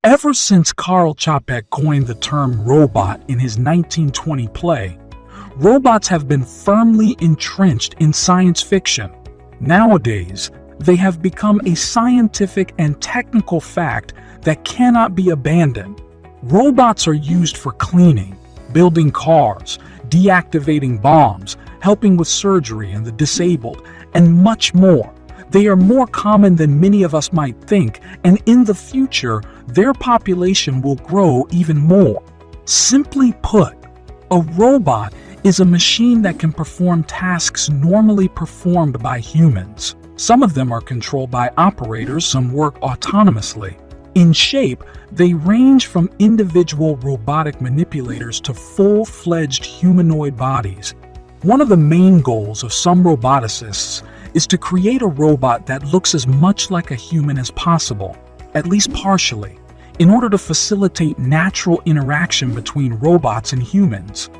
Ever since Karl Čapek coined the term robot in his 1920 play, robots have been firmly entrenched in science fiction. Nowadays, they have become a scientific and technical fact that cannot be abandoned. Robots are used for cleaning, building cars, deactivating bombs, helping with surgery and the disabled, and much more. They are more common than many of us might think, and in the future, their population will grow even more. Simply put, a robot is a machine that can perform tasks normally performed by humans. Some of them are controlled by operators, some work autonomously. In shape, they range from individual robotic manipulators to full-fledged humanoid bodies. One of the main goals of some roboticists is to create a robot that looks as much like a human as possible, at least partially, in order to facilitate natural interaction between robots and humans.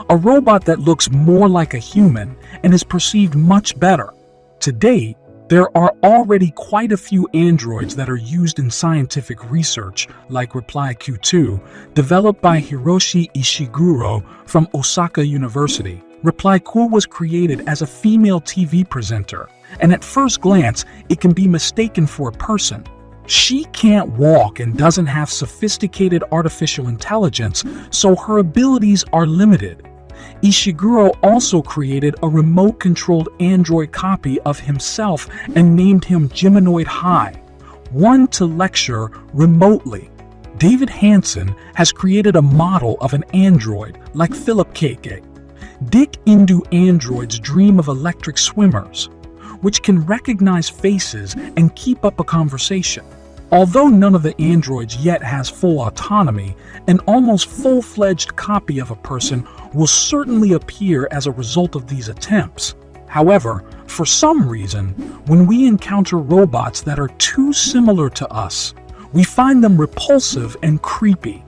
A robot that looks more like a human and is perceived much better. To date, there are already quite a few androids that are used in scientific research, like Reply Q2, developed by Hiroshi Ishiguro from Osaka University. Reply Q was created as a female TV presenter, and at first glance, it can be mistaken for a person. She can't walk and doesn't have sophisticated artificial intelligence, so her abilities are limited. Ishiguro also created a remote-controlled android copy of himself and named him Humanoid High, one to lecture remotely. David Hanson has created a model of an android like Philip K.K. Dick Indu androids dream of electric swimmers, which can recognize faces and keep up a conversation. Although none of the androids yet has full autonomy, an almost full-fledged copy of a person will certainly appear as a result of these attempts. However, for some reason, when we encounter robots that are too similar to us, we find them repulsive and creepy.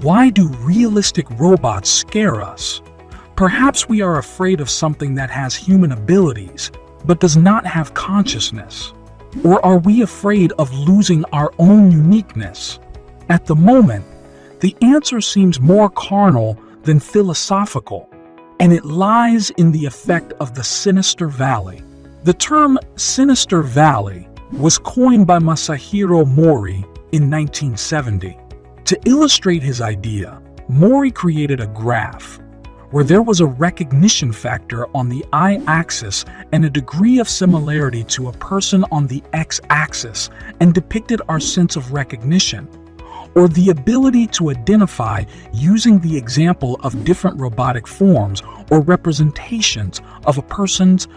Why do realistic robots scare us? Perhaps we are afraid of something that has human abilities, but does not have consciousness. Or are we afraid of losing our own uniqueness? At the moment, the answer seems more carnal than philosophical, and it lies in the effect of the Sinister Valley. The term Sinister Valley was coined by Masahiro Mori in 1970. To illustrate his idea, Mori created a graph where there was a recognition factor on the y-axis and a degree of similarity to a person on the x-axis, and depicted our sense of recognition, or the ability to identify using the example of different robotic forms or representations of a person's.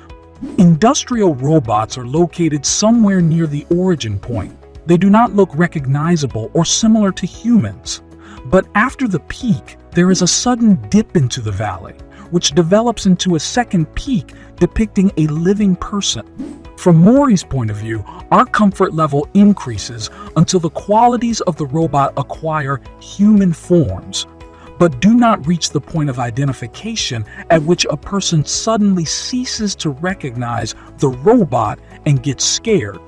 Industrial robots are located somewhere near the origin point. They do not look recognizable or similar to humans. But after the peak, there is a sudden dip into the valley, which develops into a second peak depicting a living person. From Mori's point of view, our comfort level increases until the qualities of the robot acquire human forms, but do not reach the point of identification at which a person suddenly ceases to recognize the robot and gets scared.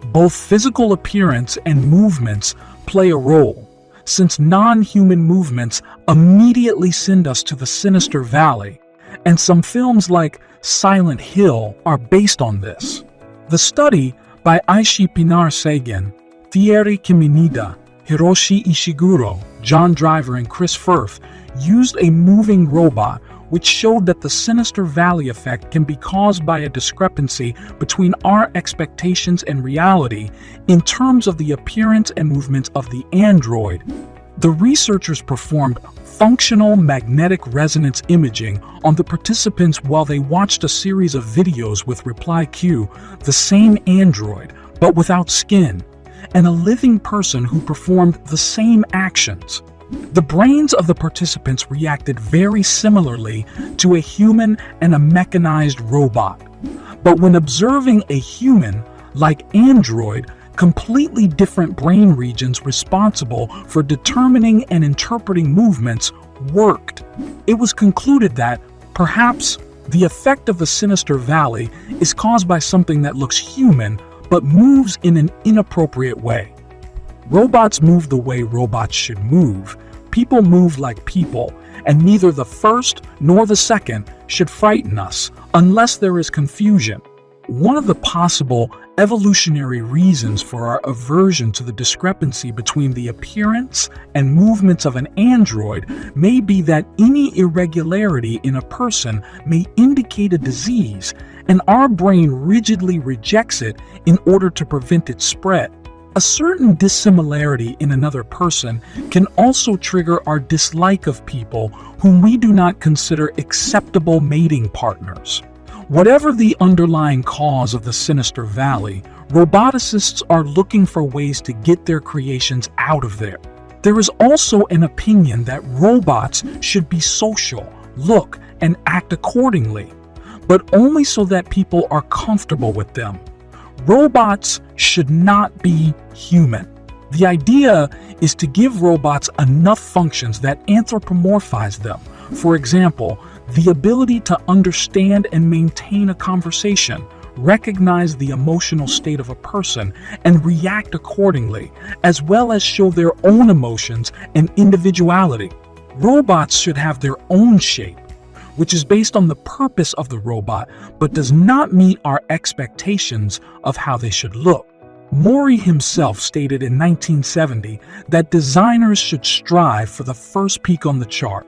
Both physical appearance and movements play a role, since non-human movements immediately send us to the Sinister Valley, and some films like Silent Hill are based on this. The study by Aishi Pinar Sagan, Thierry Kiminida, Hiroshi Ishiguro, John Driver, and Chris Firth used a moving robot which showed that the Sinister Valley effect can be caused by a discrepancy between our expectations and reality in terms of the appearance and movements of the android. The researchers performed functional magnetic resonance imaging on the participants while they watched a series of videos with Reply Q, the same android, but without skin, and a living person who performed the same actions. The brains of the participants reacted very similarly to a human and a mechanized robot. But when observing a human, like android, completely different brain regions responsible for determining and interpreting movements worked. It was concluded that, perhaps, the effect of the Sinister Valley is caused by something that looks human but moves in an inappropriate way. Robots move the way robots should move. People move like people, and neither the first nor the second should frighten us unless there is confusion. One of the possible evolutionary reasons for our aversion to the discrepancy between the appearance and movements of an android may be that any irregularity in a person may indicate a disease, and our brain rigidly rejects it in order to prevent its spread. A certain dissimilarity in another person can also trigger our dislike of people whom we do not consider acceptable mating partners. Whatever the underlying cause of the sinister valley, roboticists are looking for ways to get their creations out of there. There is also an opinion that robots should be social, look, and act accordingly, but only so that people are comfortable with them. Robots should not be human. The idea is to give robots enough functions that anthropomorphize them. For example, the ability to understand and maintain a conversation, recognize the emotional state of a person, and react accordingly, as well as show their own emotions and individuality. Robots should have their own shape, which is based on the purpose of the robot, but does not meet our expectations of how they should look. Mori himself stated in 1970 that designers should strive for the first peak on the chart,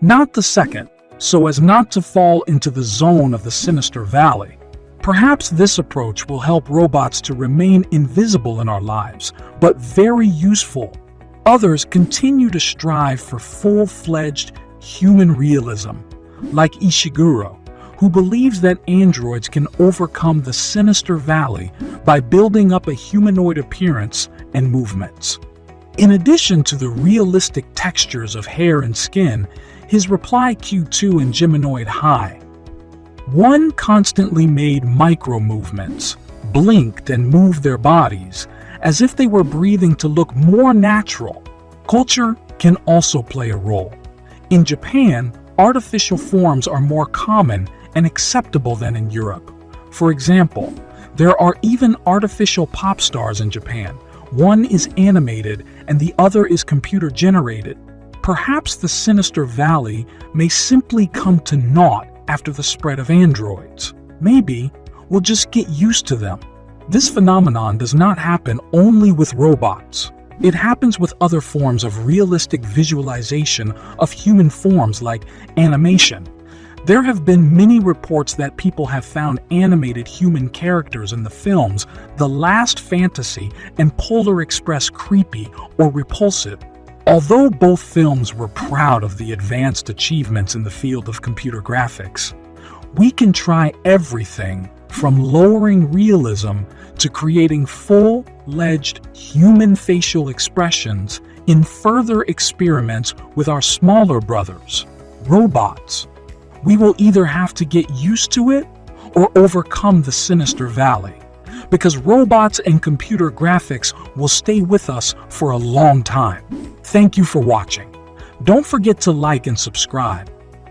not the second, so as not to fall into the zone of the sinister valley. Perhaps this approach will help robots to remain invisible in our lives, but very useful. Others continue to strive for full-fledged human realism, like Ishiguro, who believes that androids can overcome the sinister valley by building up a humanoid appearance and movements. In addition to the realistic textures of hair and skin, his reply Q2 in Humanoid High. One constantly made micro-movements, blinked and moved their bodies, as if they were breathing to look more natural. Culture can also play a role. In Japan, artificial forms are more common and acceptable than in Europe. For example, there are even artificial pop stars in Japan. One is animated and the other is computer-generated. Perhaps the sinister valley may simply come to naught after the spread of androids. Maybe we'll just get used to them. This phenomenon does not happen only with robots. It happens with other forms of realistic visualization of human forms like animation. There have been many reports that people have found animated human characters in the films The Last Fantasy and Polar Express creepy or repulsive. Although both films were proud of the advanced achievements in the field of computer graphics, we can try everything from lowering realism to creating full-fledged human facial expressions in further experiments with our smaller brothers, robots. We will either have to get used to it or overcome the sinister valley, because robots and computer graphics will stay with us for a long time. Thank you for watching. Don't forget to like and subscribe,